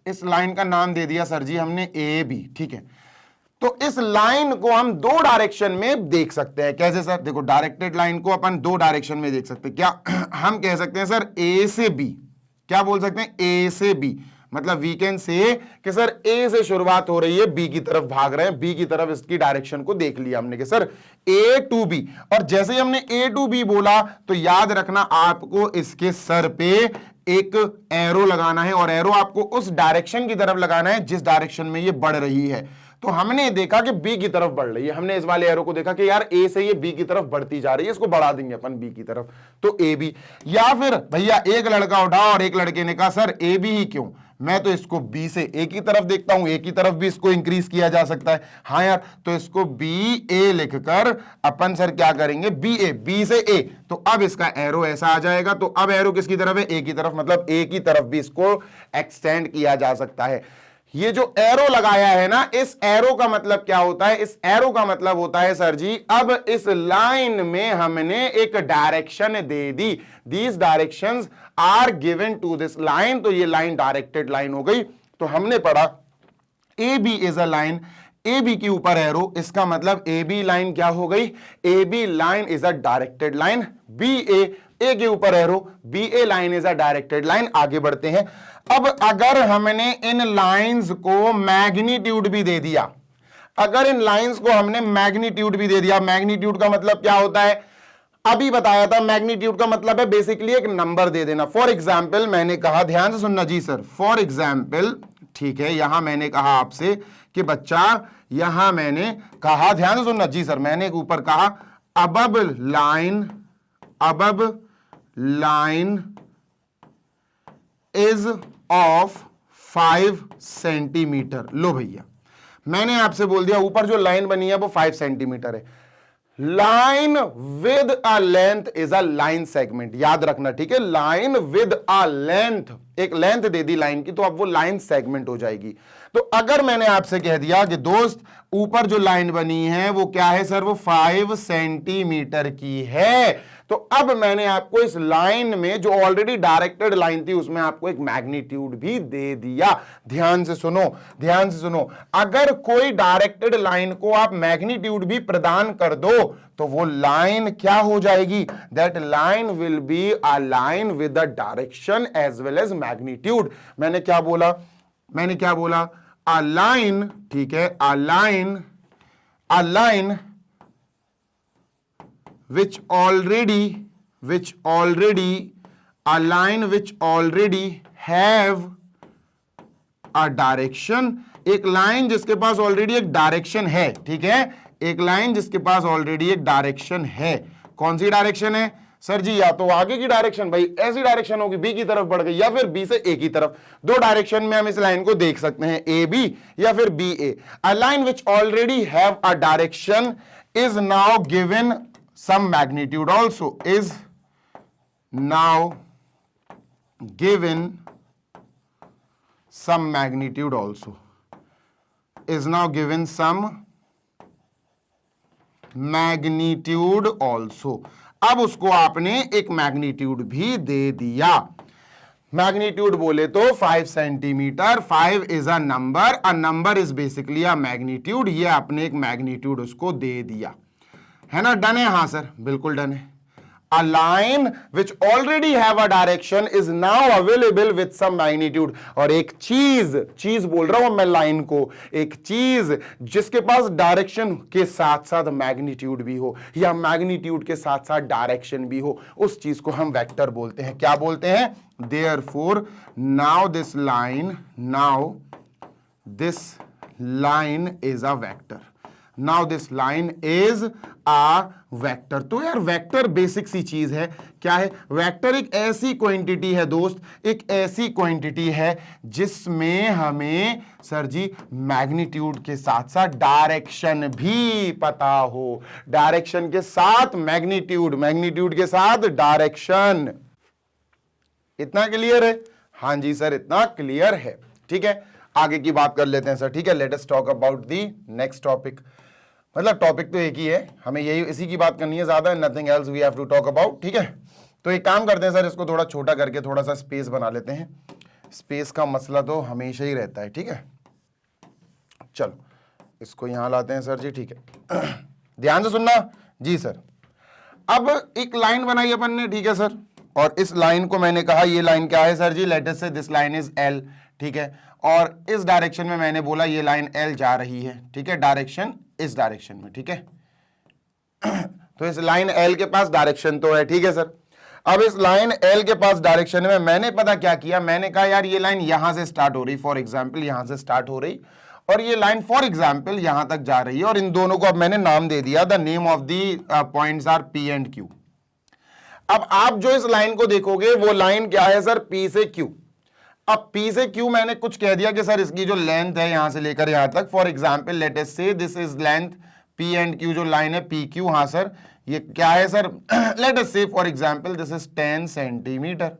इस लाइन का नाम दे दिया सर जी हमने ए बी, ठीक है। तो इस लाइन को हम 2 डायरेक्शन में देख सकते हैं। कैसे सर? देखो डायरेक्टेड लाइन को अपन 2 डायरेक्शन में देख सकते हैं। क्या हम कह सकते हैं सर ए से बी? क्या बोल सकते हैं? ए से बी। मतलब वी कैन से कि सर ए से शुरुआत हो रही है, बी की तरफ भाग रहे हैं, बी की तरफ इसकी डायरेक्शन को देख लिया हमने कि सर ए टू बी। और जैसे ही हमने ए टू बी बोला तो याद रखना आपको इसके सर पे एक एरो लगाना है, और एरो आपको उस डायरेक्शन की तरफ लगाना है जिस डायरेक्शन में ये बढ़ रही है। तो हमने देखा कि बी की तरफ बढ़ रही है, हमने इस वाले एरो को देखा कि यार ए से ये बी की तरफ बढ़ती जा रही है, इसको बढ़ा देंगे अपन बी की तरफ, तो ए बी। या फिर भैया एक लड़का उठा और एक लड़के ने कहा सर ए बी ही क्यों, मैं तो इसको बी से ए की तरफ देखता हूं, ए की तरफ भी इसको इंक्रीज किया जा सकता है। हाँ यार, तो इसको बी ए लिखकर अपन सर क्या करेंगे? बी ए, बी से ए। तो अब इसका एरो ऐसा आ जाएगा, तो अब एरो किसकी तरफ है? ए की तरफ, मतलब ए की तरफ भी इसको एक्सटेंड किया जा सकता है। ये जो एरो लगाया है ना, इस एरो का मतलब क्या होता है? इस एरो का मतलब होता है सर जी अब इस लाइन में हमने एक डायरेक्शन दे दी, these directions are given to this line, तो ये लाइन डायरेक्टेड लाइन हो गई। तो हमने पढ़ा A B is a line, A B के ऊपर एरो, इसका मतलब ए बी लाइन क्या हो गई? A B line is a directed line. B A के ऊपर arrow, B A line is a directed line. आगे बढ़ते हैं। अब अगर हमने इन लाइंस को मैग्नीट्यूड भी दे दिया, अगर इन लाइंस को हमने मैग्नीट्यूड भी दे दिया, मैग्नीट्यूड का मतलब क्या होता है? अभी बताया था, मैग्नीट्यूड का मतलब है बेसिकली एक नंबर दे देना। फॉर एग्जाम्पल मैंने कहा, ध्यान से सुनना जी सर, फॉर एग्जाम्पल, ठीक है, यहां मैंने कहा आपसे कि बच्चा, यहां मैंने कहा, ध्यान से सुनना जी सर, मैंने ऊपर कहा अबब लाइन इज ऑफ 5 सेंटीमीटर। लो भैया, मैंने आपसे बोल दिया ऊपर जो लाइन बनी है वो 5 सेंटीमीटर है। Line with a length is a line segment, याद रखना, ठीक है। लाइन विद अ लेंथ, एक लेंथ दे दी लाइन की, तो अब वो लाइन सेगमेंट हो जाएगी। तो अगर मैंने आपसे कह दिया कि दोस्त ऊपर जो लाइन बनी है वो क्या है सर, वो 5 सेंटीमीटर की है, तो अब मैंने आपको इस लाइन में जो ऑलरेडी डायरेक्टेड लाइन थी उसमें आपको एक मैग्नीट्यूड भी दे दिया। ध्यान से सुनो, ध्यान से सुनो, अगर कोई डायरेक्टेड लाइन को आप मैग्नीट्यूड भी प्रदान कर दो तो वो लाइन क्या हो जाएगी, that line will be a line with a direction as well as magnitude. मैंने क्या बोला, मैंने क्या बोला, अ लाइन, ठीक है, a line which already a line which already have a direction, एक लाइन जिसके पास ऑलरेडी एक डायरेक्शन है, ठीक है, एक लाइन जिसके पास ऑलरेडी एक डायरेक्शन है। कौन सी डायरेक्शन है सर जी, या तो आगे की डायरेक्शन, भाई ऐसी डायरेक्शन होगी बी की तरफ बढ़ गई, या फिर बी से ए की तरफ। दो डायरेक्शन में हम इस लाइन को देख सकते हैं, ए बी या फिर B A. A line which already have a direction is now given some magnitude also, is now given some magnitude also, is now given some magnitude also। अब उसको आपने एक मैग्नीट्यूड भी दे दिया। मैग्नीट्यूड बोले तो 5 centimetre, 5 is a number is basically a magnitude, ये आपने एक मैग्नीट्यूड उसको दे दिया, है ना। डन है, हाँ सर बिल्कुल डन है। A line which already have a direction is now available with some magnitude. और एक चीज बोल रहा हूं मैं लाइन को, एक चीज जिसके पास डायरेक्शन के साथ साथ मैग्नीट्यूड भी हो, या मैग्नीट्यूड के साथ साथ डायरेक्शन भी हो, उस चीज को हम वेक्टर बोलते हैं। क्या बोलते हैं, therefore now this line is a vector. Now this line is a vector. तो यार वेक्टर बेसिक सी चीज है। क्या है वेक्टर? एक ऐसी क्वांटिटी है दोस्त, एक ऐसी क्वांटिटी है जिसमें हमें सर जी मैग्नीट्यूड के साथ साथ डायरेक्शन भी पता हो। डायरेक्शन के साथ मैग्नीट्यूड, मैग्नीट्यूड के साथ डायरेक्शन। इतना क्लियर है? हाँ जी सर इतना क्लियर है। ठीक है, आगे की बात कर लेते हैं सर। ठीक है, let us talk about the next topic. मतलब टॉपिक तो एक ही है, हमें यही इसी की बात करनी है, ज्यादा nothing else we have to talk about. ठीक है, तो एक काम करते हैं सर, इसको थोड़ा छोटा करके थोड़ा सा स्पेस बना लेते हैं। स्पेस का मसला तो हमेशा ही रहता है। ठीक है, चलो इसको यहां लाते हैं सर जी। ठीक है, ध्यान से सुनना जी सर। अब एक लाइन बनाई अपन ने, ठीक है सर, और इस लाइन को मैंने कहा ये लाइन क्या है सर जी, लेट अस से दिस लाइन इज एल। ठीक है, और इस डायरेक्शन में मैंने बोला ये लाइन एल जा रही है। ठीक है, डायरेक्शन इस डायरेक्शन में। ठीक है, तो इस लाइन एल के पास डायरेक्शन तो है। ठीक है सर, अब इस लाइन एल के पास डायरेक्शन में मैंने पता क्या किया, मैंने कहा यार ये लाइन यहां से स्टार्ट हो रही, फॉर एग्जाम्पल यहां से स्टार्ट हो रही, और ये लाइन फॉर एग्जाम्पल यहां तक जा रही है, और इन दोनों को अब मैंने नाम दे दिया, the name of the points R P and Q. अब आप जो इस लाइन को देखोगे वो लाइन क्या है सर, पी से क्यू। अब P से Q मैंने कुछ कह दिया कि सर इसकी जो लेंथ है यहां से लेकर यहां तक, फॉर एग्जाम्पल लेट अस से this is length P and Q, जो लाइन है PQ। हाँ सर, ये क्या है सर, लेट अस से for example this is 10 centimetre.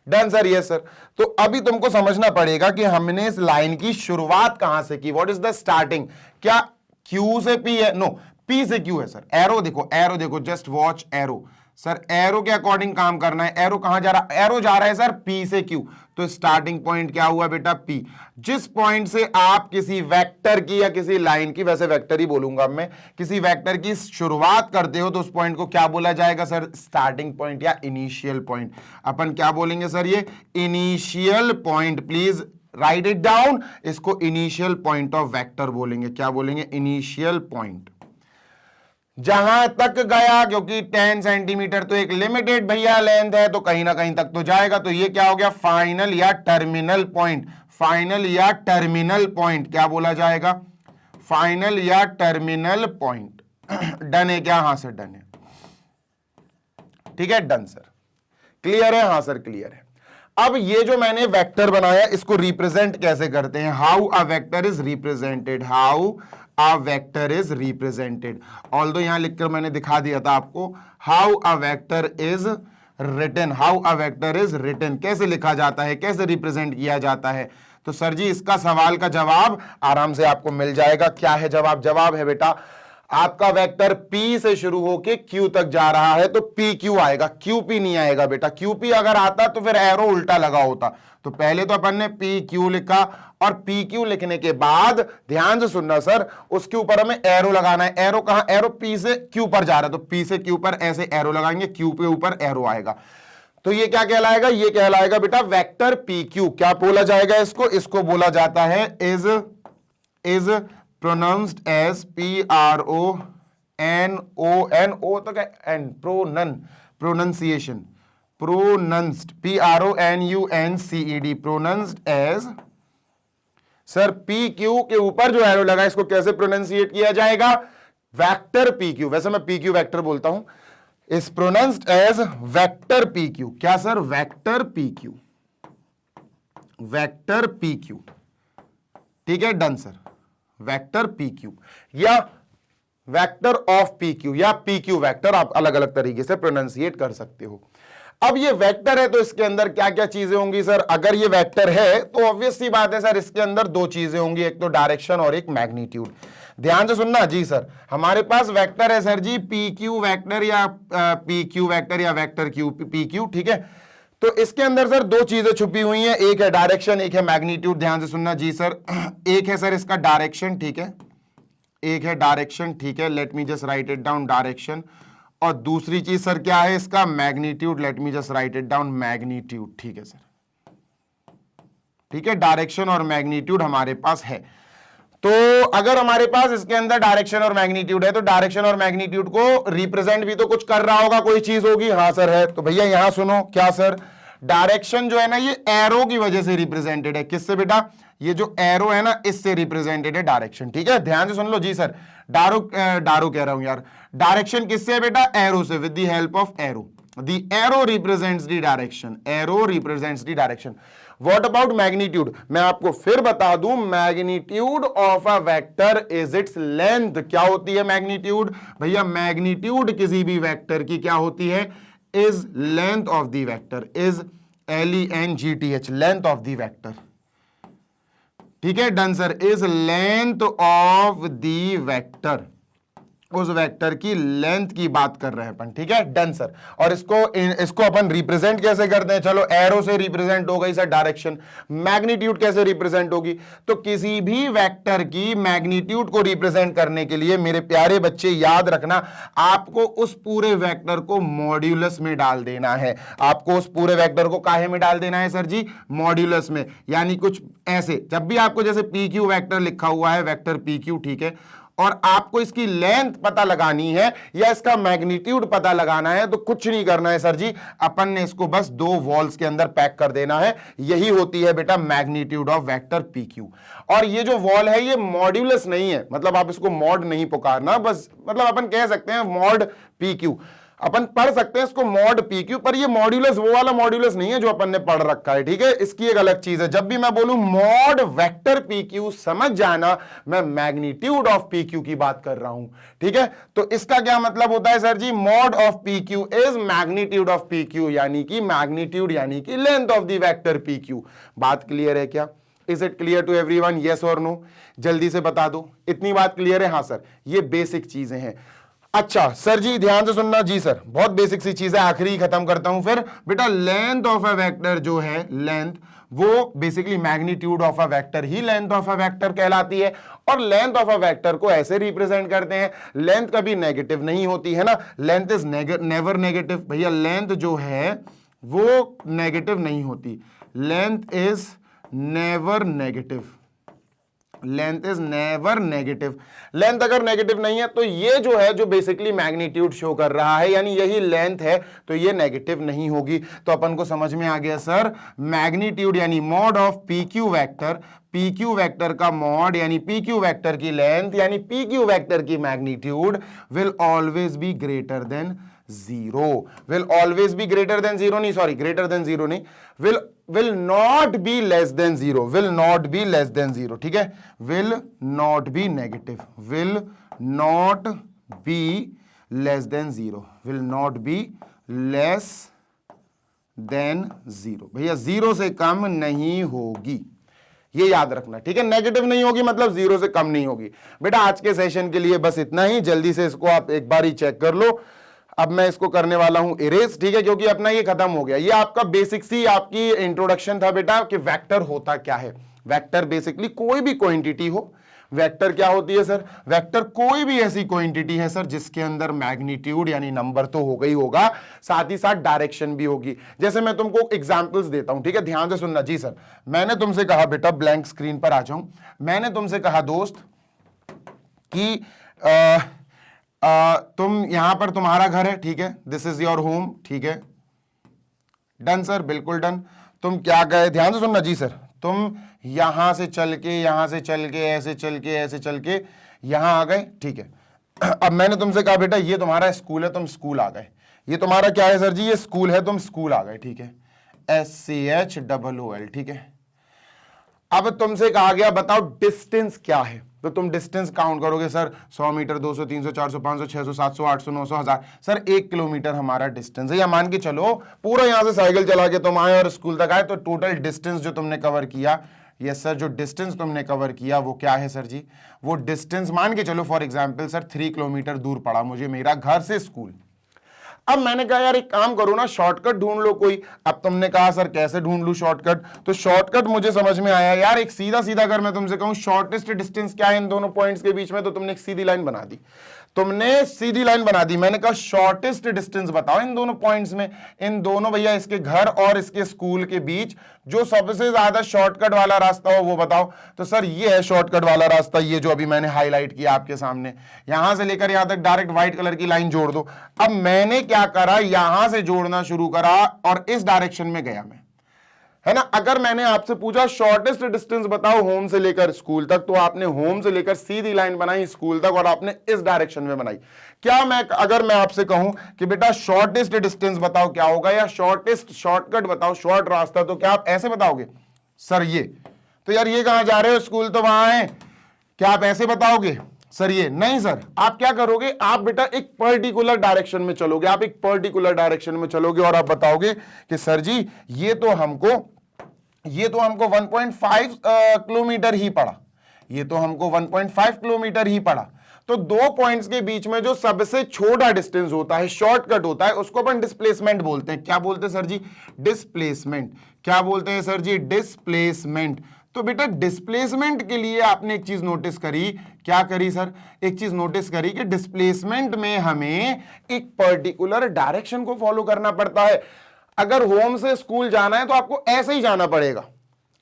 Done sir, yes sir. तो अभी तुमको समझना पड़ेगा कि हमने इस लाइन की शुरुआत कहां से की, व्हाट इज द स्टार्टिंग। क्या Q से P है? नो, P से Q है सर। एरो देखो, एरो देखो, just watch arrow sir, arrow के अकॉर्डिंग काम करना है। एरो कहां जा रहा है? एरो जा रहा है सर P से Q। तो स्टार्टिंग पॉइंट क्या हुआ बेटा, P। जिस पॉइंट से आप किसी वेक्टर की या किसी लाइन की, वैसे वेक्टर ही बोलूंगा मैं, किसी वेक्टर की शुरुआत करते हो तो उस पॉइंट को क्या बोला जाएगा सर, स्टार्टिंग पॉइंट या इनिशियल पॉइंट। अपन क्या बोलेंगे सर, ये initial point. Please right it down, इसको इनिशियल पॉइंट ऑफ वेक्टर बोलेंगे। क्या बोलेंगे? Initial point. जहां तक गया, क्योंकि 10 सेंटीमीटर तो एक लिमिटेड भैया लेंथ है, तो कहीं ना कहीं तक तो जाएगा, तो ये क्या हो गया, फाइनल या टर्मिनल पॉइंट। फाइनल या टर्मिनल पॉइंट क्या बोला जाएगा, फाइनल या टर्मिनल पॉइंट। डन है क्या? हाँ सर डन है। ठीक है, डन सर, क्लियर है? हाँ सर क्लियर है। अब ये जो मैंने वेक्टर बनाया इसको रिप्रेजेंट कैसे करते हैं, how a vector is represented, how a vector is represented. Although यहां लिखकर मैंने दिखा दिया था आपको, how a vector is written, how a vector is written, कैसे लिखा जाता है, कैसे रिप्रेजेंट किया जाता है। तो सर जी इसका सवाल का जवाब आराम से आपको मिल जाएगा। क्या है जवाब, जवाब है बेटा आपका वेक्टर P से शुरू होके Q तक जा रहा है तो PQ आएगा, QP नहीं आएगा बेटा। QP अगर आता तो फिर एरो उल्टा लगा होता। तो पहले तो अपन ने PQ लिखा और PQ लिखने के बाद ध्यान से सुनना सर, उसके ऊपर हमें एरो लगाना है। एरो कहां, एरो P से Q पर जा रहा है तो P से Q पर ऐसे एरो लगाएंगे, Q पे ऊपर एरो आएगा। तो ये क्या कहलाएगा, ये कहलाएगा बेटा वेक्टर PQ। क्या बोला जाएगा इसको, इसको बोला जाता है इज pronounced as P-R-O-N-O-N-O तो क्या an pronunciation pronounced P-R-O-N-U-N-C-E-D pronounced as। Sir PQ के ऊपर जो एरो लगा इसको कैसे प्रोनाउंसिएट किया जाएगा, वेक्टर PQ। वैसे मैं PQ वेक्टर बोलता हूं, is pronounced as vector PQ। क्या sir, vector PQ, vector PQ, ठीक है डन सर, वेक्टर PQ या वेक्टर ऑफ PQ या PQ वेक्टर, आप अलग अलग तरीके से प्रोनाउंसिएट कर सकते हो। अब ये वेक्टर है तो इसके अंदर क्या क्या चीजें होंगी सर, अगर ये वेक्टर है तो ऑब्वियस सी बात है सर इसके अंदर दो चीजें होंगी, एक तो डायरेक्शन और एक मैग्नीट्यूड। ध्यान से सुनना जी सर, हमारे पास वेक्टर है सर जी PQ वेक्टर या PQ वेक्टर या वेक्टर PQ, ठीक है। तो इसके अंदर सर दो चीजें छुपी हुई हैं, एक है डायरेक्शन, एक है मैग्नीट्यूड। ध्यान से सुनना जी सर, एक है सर इसका डायरेक्शन, ठीक है, एक है डायरेक्शन, ठीक है, let me just right it down direction. और दूसरी चीज सर क्या है इसका, magnitude, let me just right it down magnitude, ठीक है सर, ठीक है, डायरेक्शन और मैग्नीट्यूड हमारे पास है। तो अगर हमारे पास इसके अंदर डायरेक्शन और मैग्नीट्यूड है तो डायरेक्शन और मैग्नीट्यूड को रिप्रेजेंट भी तो कुछ कर रहा होगा, कोई चीज होगी। हाँ सर है। तो भैया यहां सुनो, क्या सर, डायरेक्शन जो है ना ये एरो की वजह से रिप्रेजेंटेड है। किससे बेटा, ये जो एरो है ना इससे रिप्रेजेंटेड है डायरेक्शन, ठीक है। ध्यान से सुन लो जी सर, डारो कह रहा हूं यार, डायरेक्शन किससे है बेटा, एरो से, with the help of arrow. The arrow represents the direction, arrow represents the direction. What about magnitude? मैं आपको फिर बता दूं, magnitude of a vector is its length। क्या होती है मैग्नीट्यूड भैया, मैग्नीट्यूड किसी भी वेक्टर की क्या होती है, is length of the vector, is LENGTH, length of the vector, ठीक है done sir, is length of the vector, उस वेक्टर की लेंथ की बात कर रहे हैं अपन, ठीक है डन सर। और इसको अपन रिप्रेजेंट कैसे करते हैं, चलो एरो से रिप्रेजेंट हो गई सर डायरेक्शन। मैग्नीट्यूड कैसे रिप्रेजेंट होगी, तो किसी भी वेक्टर की मैग्नीट्यूड को रिप्रेजेंट करने के लिए मेरे प्यारे बच्चे याद रखना, आपको उस पूरे वेक्टर को मॉड्यूलस में डाल देना है। आपको उस पूरे वेक्टर को काहे में डाल देना है सर जी, मॉड्यूलस में। यानी कुछ ऐसे, जब भी आपको जैसे PQ वेक्टर लिखा हुआ है, वेक्टर PQ, ठीक है, और आपको इसकी लेंथ पता लगानी है या इसका मैग्नीट्यूड पता लगाना है तो कुछ नहीं करना है सर जी, अपन ने इसको बस दो वॉल्स के अंदर पैक कर देना है। यही होती है बेटा मैग्नीट्यूड ऑफ वेक्टर PQ। और ये जो वॉल है ये मॉड्यूलस नहीं है, मतलब आप इसको मॉड नहीं पुकारना, बस मतलब अपन कह सकते हैं मॉड PQ, अपन पढ़ सकते हैं इसको मॉड PQ, पर ये मॉड्यूलस वो वाला मॉड्यूलस नहीं है जो अपन ने पढ़ रखा है, ठीक है। इसकी एक अलग चीज है, जब भी मैं बोलूं मॉड वेक्टर PQ समझ जाना मैं मैग्नीट्यूड ऑफ PQ की बात कर रहा हूं, ठीक है। तो इसका क्या मतलब होता है sir ji, mod of PQ is magnitude of PQ, यानी कि मैग्नीट्यूड यानी कि length of the vector PQ। बात क्लियर है क्या, is it clear to everyone, yes और नो, जल्दी से बता दो, इतनी बात क्लियर है। हाँ सर, ये बेसिक चीजें हैं। अच्छा सर जी ध्यान से सुनना जी सर, बहुत बेसिक सी चीज है, आखिरी खत्म करता हूं फिर बेटा। लेंथ ऑफ अ वेक्टर जो है, लेंथ वो basically magnitude of a vector he length of a vector कहलाती है। और लेंथ ऑफ अ वेक्टर को ऐसे रिप्रेजेंट करते हैं, लेंथ कभी नेगेटिव नहीं होती है ना, लेंथ इज नेवर नेगेटिव भैया, लेंथ जो है वो नेगेटिव नहीं होती, length is never negative, length is never negative. Length अगर नेगेटिव नहीं है तो ये जो है जो बेसिकली मैग्नीट्यूड शो कर रहा है, यानी यही लेंथ है, तो ये नेगेटिव नहीं होगी। तो अपन को समझ में आ गया सर, मैग्नीट्यूड यानी mod of PQ vector, PQ vector का मॉड यानी PQ वेक्टर की लेंथ यानी PQ वेक्टर की magnitude will always be greater than zero, will always be greater than zero नहीं, सॉरी ग्रेटर देन जीरो नहीं, will not be less than zero, will not be less than zero, ठीक है, will not be negative, will not be less than zero, will not be less than zero, भैया जीरो से कम नहीं होगी, ये याद रखना, ठीक है, नेगेटिव नहीं होगी मतलब जीरो से कम नहीं होगी। बेटा आज के सेशन के लिए बस इतना ही, जल्दी से इसको आप एक बार ही चेक कर लो। अब मैं इसको करने वाला हूं इरेज, ठीक है, क्योंकि अपना ये खत्म हो गया। ये आपका बेसिक सी आपकी इंट्रोडक्शन था बेटा कि वेक्टर होता क्या है। वेक्टर बेसिकली कोई भी क्वांटिटी हो, वेक्टर क्या होती है सर, वेक्टर कोई भी ऐसी क्वांटिटी है सर जिसके अंदर मैग्नीट्यूड यानी नंबर तो होगा ही होगा, साथ ही साथ डायरेक्शन भी होगी। जैसे मैं तुमको एग्जांपल्स देता हूं, ठीक है, ध्यान से सुनना। जी सर, मैंने तुमसे कहा बेटा, ब्लैंक स्क्रीन पर आ जाऊं, मैंने तुमसे कहा दोस्त कि तुम यहां पर तुम्हारा घर है, ठीक है, दिस इज योर होम, ठीक है, डन सर, बिल्कुल डन। तुम क्या गए, ध्यान से सुनना जी सर, तुम यहां से चल के, यहां से चल के, ऐसे चल के, ऐसे चल के यहां आ गए, ठीक है। अब मैंने तुमसे कहा बेटा ये तुम्हारा स्कूल है, तुम स्कूल आ गए। ये तुम्हारा क्या है सर जी, ये स्कूल है, तुम स्कूल आ गए, ठीक है, SCHOOL, ठीक है। अब तुमसे कहा गया बताओ डिस्टेंस क्या है, तो तुम डिस्टेंस काउंट करोगे सर, 100 मीटर, 200, 300, 400, 500, 600, 700, 800, 900, 1000, सर 1 किलोमीटर हमारा डिस्टेंस है। या मान के चलो पूरा यहां से साइकिल चला के तुम आए और स्कूल तक आए, तो टोटल डिस्टेंस जो तुमने कवर किया, यस सर, जो डिस्टेंस तुमने कवर किया वो क्या है सर जी, वो डिस्टेंस मान के चलो फॉर एग्जांपल सर 3 किलोमीटर दूर पड़ा मुझे मेरा घर से स्कूल। अब मैंने कहा यार एक काम करो ना, शॉर्टकट ढूंढ लो कोई। अब तुमने कहा सर कैसे ढूंढ लूं शॉर्टकट, तो शॉर्टकट मुझे समझ में आया यार, एक सीधा सीधा अगर मैं तुमसे कहूं शॉर्टेस्ट डिस्टेंस क्या है इन दोनों पॉइंट्स के बीच में, तो तुमने एक सीधी लाइन बना दी, तुमने सीधी लाइन बना दी। मैंने कहा शॉर्टेस्ट डिस्टेंस बताओ इन दोनों पॉइंट्स में, इन दोनों भैया इसके घर और इसके स्कूल के बीच जो सबसे ज्यादा शॉर्टकट वाला रास्ता हो वो बताओ। तो सर ये है शॉर्टकट वाला रास्ता, ये जो अभी मैंने हाईलाइट किया आपके सामने, यहां से लेकर यहां तक डायरेक्ट व्हाइट कलर की लाइन जोड़ दो। अब मैंने क्या करा, यहां से जोड़ना शुरू करा और इस डायरेक्शन में गया मैं, है ना। अगर मैंने आपसे पूछा शॉर्टेस्ट डिस्टेंस बताओ होम से लेकर स्कूल तक, तो आपने होम से लेकर सीधी लाइन बनाई स्कूल तक और आपने इस डायरेक्शन में बनाई। क्या मैं अगर मैं आपसे कहूं कि बेटा शॉर्टेस्ट डिस्टेंस बताओ क्या होगा, या शॉर्टेस्ट शॉर्टकट बताओ, शॉर्ट रास्ता, तो क्या आप ऐसे बताओगे सर ये, तो यार ये कहां जा रहे हो, स्कूल तो वहां है, क्या आप ऐसे बताओगे सर ये, नहीं सर। आप क्या करोगे, आप बेटा एक पर्टिकुलर डायरेक्शन में चलोगे, आप एक पर्टिकुलर डायरेक्शन में चलोगे और आप बताओगे कि सर जी ये तो हमको 1.5 किलोमीटर ही पड़ा, ये तो हमको 1.5 किलोमीटर ही पड़ा। तो दो पॉइंट्स के बीच में जो सबसे छोटा डिस्टेंस होता है, शॉर्टकट होता है, उसको अपन डिस्प्लेसमेंट बोलते हैं। क्या बोलते हैं सर जी, डिस्प्लेसमेंट। क्या बोलते हैं सर जी, डिस्प्लेसमेंट। तो बेटा डिस्प्लेसमेंट के लिए आपने एक चीज नोटिस करी, क्या करी सर, एक चीज नोटिस करी कि डिस्प्लेसमेंट में हमें एक पर्टिकुलर डायरेक्शन को फॉलो करना पड़ता है। अगर होम से स्कूल जाना है तो आपको ऐसे ही जाना पड़ेगा,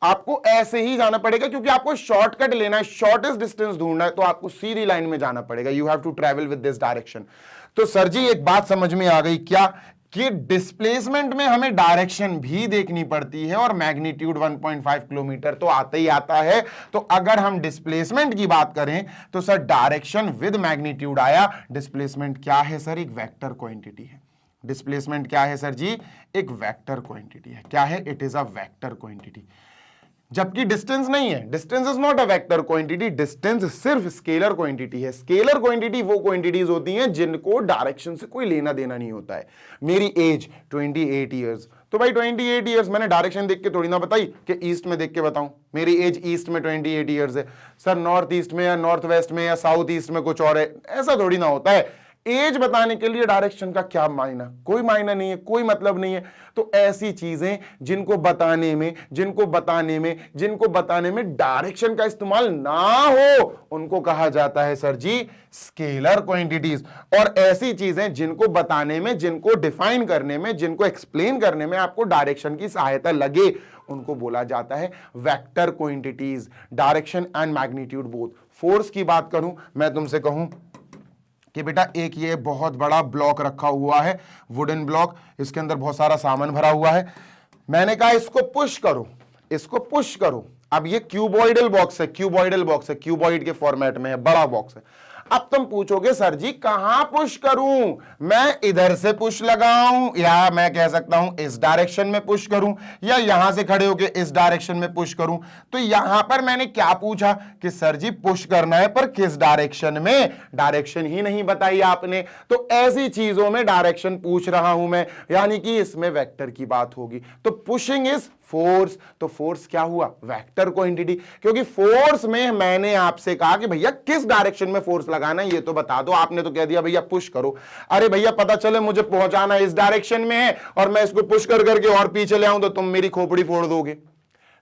आपको ऐसे ही जाना पड़ेगा, क्योंकि आपको शॉर्टकट लेना है, शॉर्टेस्ट डिस्टेंस ढूंढना है, तो आपको सीधी लाइन में जाना पड़ेगा। You have to travel with this direction. तो सर जी एक बात समझ में आ गई क्या, कि डिस्प्लेसमेंट में हमें डायरेक्शन भी देखनी पड़ती है और मैग्नीट्यूड 1.5 किलोमीटर तो आता ही आता है। तो अगर हम डिस्प्लेसमेंट की बात करें तो सर डायरेक्शन विद मैग्नीट्यूड आया। डिस्प्लेसमेंट क्या है सर, एक वेक्टर क्वांटिटी है। डिस्प्लेसमेंट क्या है सर जी, एक वेक्टर क्वांटिटी है। क्या है, it is a vector quantity. जबकि डिस्टेंस नहीं है, distance is not a vector quantity, distance सिर्फ स्केलर क्वांटिटी है। स्केलर क्वांटिटी वो क्वांटिटीज होती हैं जिनको डायरेक्शन से कोई लेना देना नहीं होता है। मेरी एज 28 ईयर्स, तो भाई 28 ईयर्स मैंने डायरेक्शन देख के थोड़ी ना बताई कि ईस्ट में देख के बताऊं मेरी एज ईस्ट में 28 ईयर्स है। सर नॉर्थ ईस्ट में या नॉर्थ वेस्ट में या साउथ ईस्ट में कुछ और है, ऐसा थोड़ी ना होता है। एज बताने के लिए डायरेक्शन का क्या मायना, कोई मायना नहीं है, कोई मतलब नहीं है। तो ऐसी चीजें जिनको बताने में डायरेक्शन का इस्तेमाल ना हो उनको कहा जाता है सर जी स्केलर क्वांटिटीज। और ऐसी चीजें जिनको बताने में, जिनको डिफाइन करने में, जिनको एक्सप्लेन करने में आपको डायरेक्शन की सहायता लगे उनको बोला जाता है vector quantities. Direction and magnitude both. Force की बात करूं, मैं तुमसे कहूं कि बेटा एक ये बहुत बड़ा ब्लॉक रखा हुआ है, वुडन ब्लॉक, इसके अंदर बहुत सारा सामान भरा हुआ है। मैंने कहा इसको पुश करो, इसको पुश करो। अब ये क्यूबॉइडल बॉक्स है, क्यूबॉइडल बॉक्स है, क्यूबॉइड के फॉर्मेट में है, बड़ा बॉक्स है। अब तुम पूछोगे सर जी कहां पुश करूं, मैं इधर से पुश लगाऊं या मैं कह सकता हूं इस डायरेक्शन में पुश करूं या यहां से खड़े होकर इस डायरेक्शन में पुश करूं। तो यहां पर मैंने क्या पूछा कि सर जी पुश करना है पर किस डायरेक्शन में, डायरेक्शन ही नहीं बताई आपने। तो ऐसी चीजों में डायरेक्शन पूछ रहा हूं मैं, यानी कि इसमें वेक्टर की बात होगी। तो पुशिंग इज फोर्स, तो फोर्स क्या हुआ, वेक्टर क्वांटिटी, क्योंकि फोर्स में मैंने आपसे कहा कि भैया किस डायरेक्शन में फोर्स लगाना है ये तो बता दो, आपने तो कह दिया भैया पुश करो। अरे भैया पता चले मुझे पहुंचाना इस डायरेक्शन में है और मैं इसको पुश कर करके और पीछे ले आऊं तो तुम मेरी खोपड़ी फोड़ दोगे।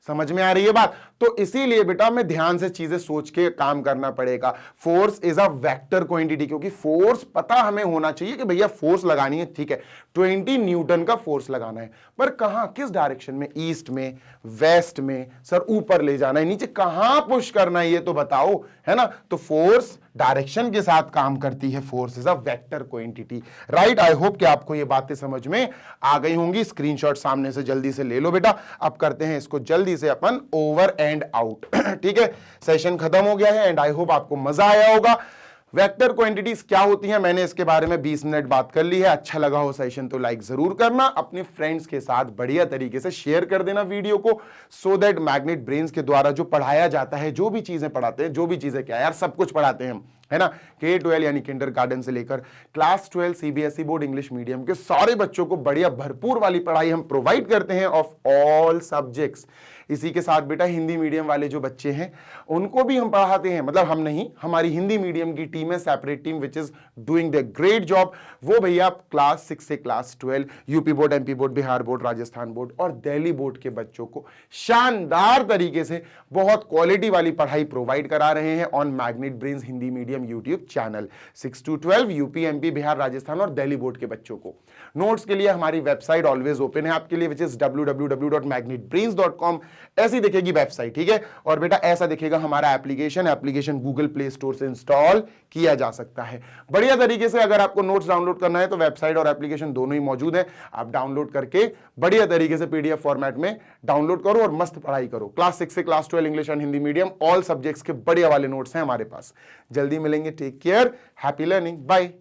समझ में आ रही है बात? तो इसीलिए बेटा मैं ध्यान से चीजें सोच के काम करना पड़ेगा। Force is a vector quantity, क्योंकि फोर्स पता हमें होना चाहिए कि भैया फोर्स लगानी है, ठीक है 20 न्यूटन का फोर्स लगाना है, पर कहां किस डायरेक्शन में, ईस्ट में, वेस्ट में, सर ऊपर ले जाना है, नीचे कहां पुश करना है ये तो बताओ, है ना। तो फोर्स डायरेक्शन के साथ काम करती है, force is a vector quantity, right. I hope कि आपको ये बातें समझ में आ गई होंगी। स्क्रीनशॉट सामने से जल्दी से ले लो बेटा। अब करते हैं इसको जल्दी से अपन ओवर एंड आउट। ठीक है, सेशन खत्म हो गया है एंड आई होप आपको मजा आया होगा। वेक्टर क्वांटिटीज क्या होती हैं मैंने इसके बारे में 20 मिनट बात कर ली है। अच्छा लगा हो सेशन तो लाइक जरूर करना, अपने फ्रेंड्स के साथ बढ़िया तरीके से शेयर कर देना वीडियो को, सो दैट मैग्नेट ब्रेन्स के द्वारा जो पढ़ाया जाता है, जो भी चीजें पढ़ाते हैं, जो भी चीजें क्या यार सब कुछ पढ़ाते हैं हम, है ना। K-12 यानी किंडरगार्टन से लेकर class 12 CBSE board English medium के सारे बच्चों को बढ़िया भरपूर वाली पढ़ाई हम प्रोवाइड करते हैं ऑफ ऑल सब्जेक्ट्स। इसी के साथ बेटा हिंदी मीडियम वाले जो बच्चे हैं उनको भी हम पढ़ाते हैं, मतलब हम नहीं, हमारी हिंदी मीडियम की टीम है, separate team which is doing the great job. वो भैया क्लास 6 से class 12 UP board, MP board, Bihar board, Rajasthan board और दिल्ली बोर्ड के बच्चों को शानदार तरीके से बहुत क्वालिटी वाली पढ़ाई प्रोवाइड करा रहे हैं on magnet brains Hindi medium YouTube channel. 6 to 12 UP, MP, Bihar, Rajasthan और दिल्ली बोर्ड के बच्चों को। नोट्स के लिए हमारी वेबसाइट ऑलवेज ओपन है आपके लिए, विच इज www.magnetbrains.com। ऐसी दिखेगी वेबसाइट, ठीक है। और बेटा ऐसा दिखेगा हमारा एप्लीकेशन गूगल प्ले स्टोर से इंस्टॉल किया जा सकता है बढ़िया तरीके से। अगर आपको नोट्स डाउनलोड करना है तो वेबसाइट और एप्लीकेशन दोनों ही मौजूद है, आप डाउनलोड करके बढ़िया तरीके से PDF फॉर्मेट में डाउनलोड करो और मस्त पढ़ाई करो। क्लास 6 से class 12 English and Hindi medium all subjects के बढ़िया वाले नोट्स हैं हमारे पास। जल्दी मिलेंगे, take care, happy learning, bye.